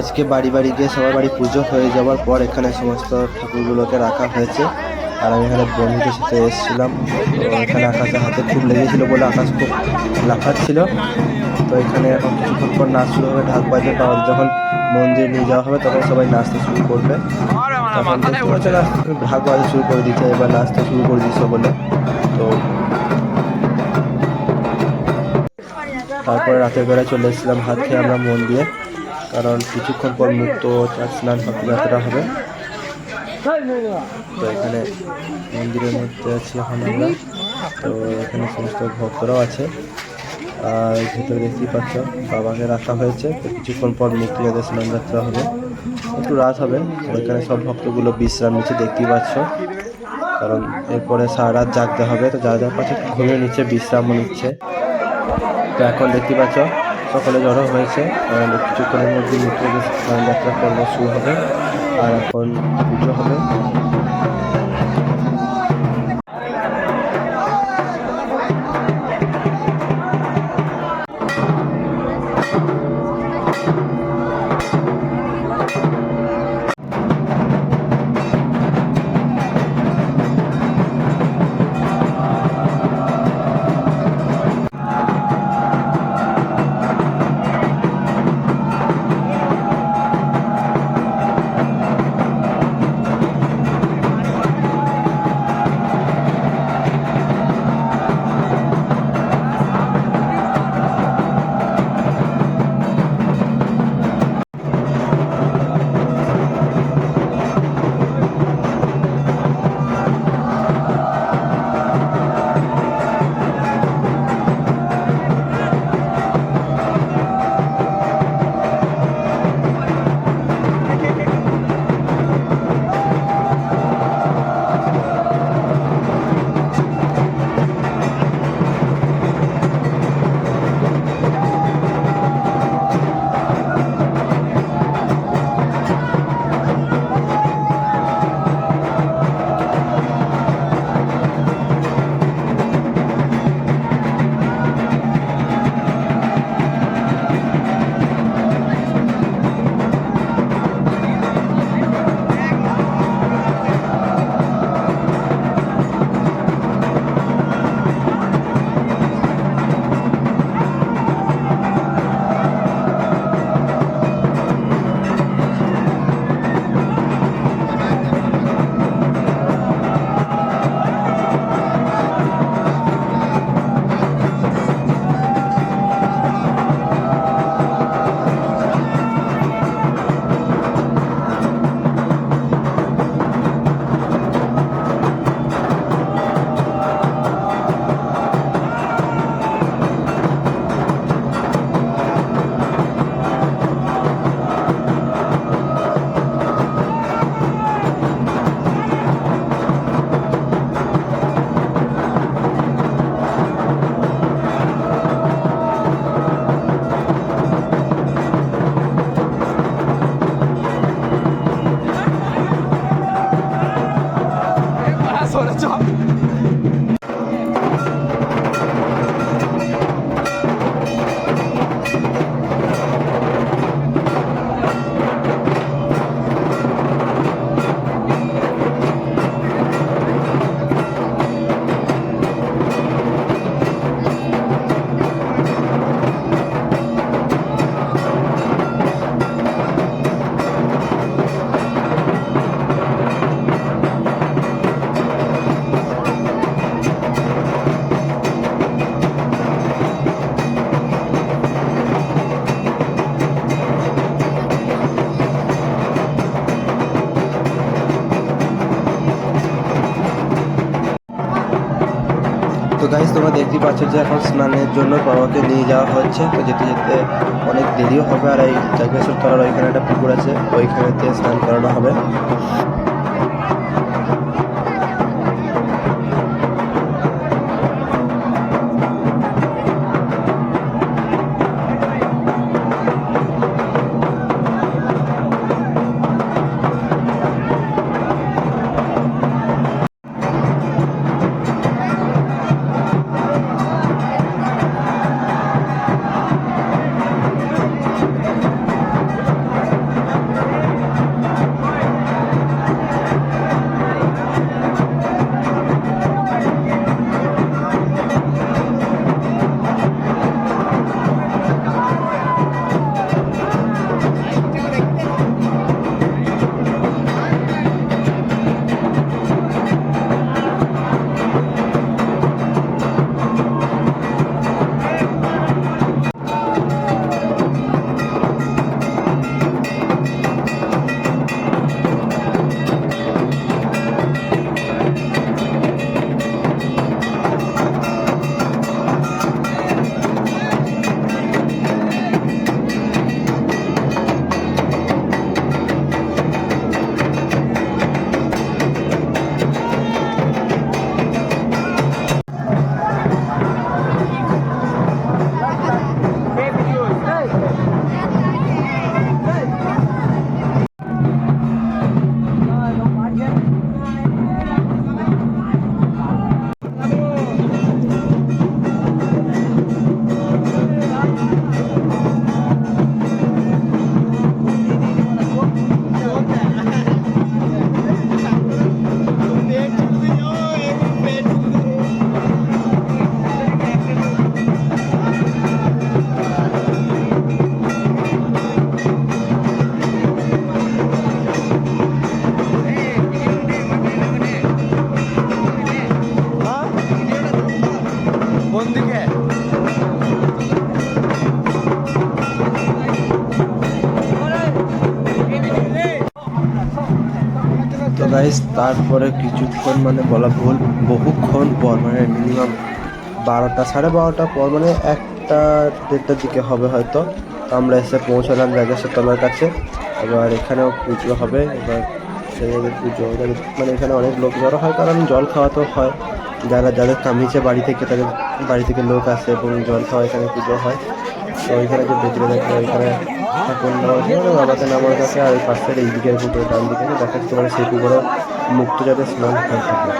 আজকে বাড়ি বাড়ি গিয়ে সবার বাড়ি পুজো হয়ে যাওয়ার পর এখানে সমস্ত ঠাকুরগুলোকে রাখা হয়েছে। আর আমি এখানে বন্ধুদের সাথে এসেছিলাম, তো এখানে আকাশের হাতে খুব লেগেছিল বলে আকাশ খুব লাফাচ্ছিল। তো এখানে এখন কিছুক্ষণ পর নাচ শুরু হবে, ঢাক বাজবে, কারণ যখন মন্দির নিয়ে যাওয়া হবে তখন সবাই নাচতে শুরু করবে। তখন দেখতে পাচ্ছ ঢাক বাজা শুরু করে দিচ্ছে, এবার নাচতে শুরু করে দিচ্ছে বলে। তো তারপরে রাতের বেলায় চলে এসেছিলাম ভাত খেয়ে আমরা মন্দিরে, কারণ কিছুক্ষণ পর মুক্ত স্নান যাত্রা হবে। তো এখানে মন্দিরের মধ্যে আছি এখন আমরা। তো এখানে সমস্ত ভক্তরাও আছে, আর ভেতরে দেখতেই পাচ্ছ বাবাকে রাখা হয়েছে। তো কিছুক্ষণ পর মুক্তিযোদ্ধা স্নান যাত্রা হবে, একটু রাত হবে। এখানে সব ভক্তগুলো বিশ্রাম নিচ্ছে দেখতেই পাচ্ছ, কারণ এরপরে সারা রাত জাগতে হবে। তো যারা যার পাশে ঘুমিয়ে নিচ্ছে, বিশ্রামও নিচ্ছে। তো এখন দেখতে পাচ্ছ সকলে জড়ো হয়েছে, কারণ কিছুক্ষণের মধ্যে মুক্তিযোদ্ধা স্নান যাত্রা পর্ব শুরু হবে, আর এখন পুজো হবে। তো গাইস, তোমরা দেখতেই পাচ্ছ যে এখন স্নানের জন্য বাবাকে নিয়ে যাওয়া হচ্ছে। তো যেতে যেতে অনেক দেরিও হবে, আর এই জাগেশ্বর তলার ওইখানে একটা পুকুর আছে, ওইখানেতে স্নান করানো হবে। গাইস তারপরে কিছুক্ষণ মানে বলা ভুল, বহুক্ষণ পর মানে মিনিমাম 12টা 12:30 পর মানে 1টা 1:30টার দিকে হবে হয়তো। তো আমরা এসে পৌঁছালাম রাজেশের তলার কাছে। এবার এখানেও পুজো হবে। এবার সেই জায়গায় পুজো মানে এখানে অনেক লোক জড়ো হয়, কারণ জল খাওয়া তো হয়, যাদের কামিয়েছে বাড়ি থেকে তাদের বাড়ি থেকে লোক আসে এবং জল খাওয়া এখানে পুজো হয়। তো ওইখানে যে ভেতরে দেখে ওইখানে ঠাকুর নামাজ মানে বাবাকে নামাজ আছে, আর ওই পাশের এই দিকের পুকুরে ডান দিকে দেখা যাচ্ছে মানে সেই পুকুরেও মুক্তজাদের স্নান হয়ে থাকে।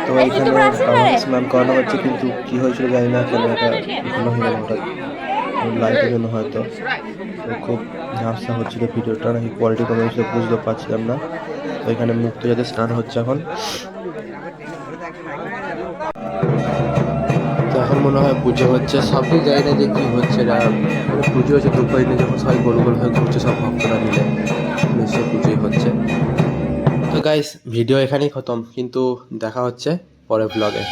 তো এখানে বাবাকে স্নান করানো হচ্ছে, কিন্তু কি হয়েছিল জানি না, ক্যামেরাটা ঘন হয়ে গেল হঠাৎ লাইটের জন্য হয়তো। তো খুব ঝাপসা হচ্ছিল ভিডিওটা, নাকি কোয়ালিটি কমে গেছিলো বুঝতে পারছিলাম না। তো এখানে মুক্তজাদের স্নান হচ্ছে এখন। তো এখন মনে হয় পুজো হচ্ছে, সবই জানি না যে কী হচ্ছে না, মানে পুজো হচ্ছে দুপুরে যখন সবাই গোল গোল হয়ে ঘুরছে সব ভক্তরা মিলে, নিশ্চয়ই পুজোই হচ্ছে। তো গাইস ভিডিও এখানেই খতম, কিন্তু দেখা হচ্ছে পরের ব্লগে।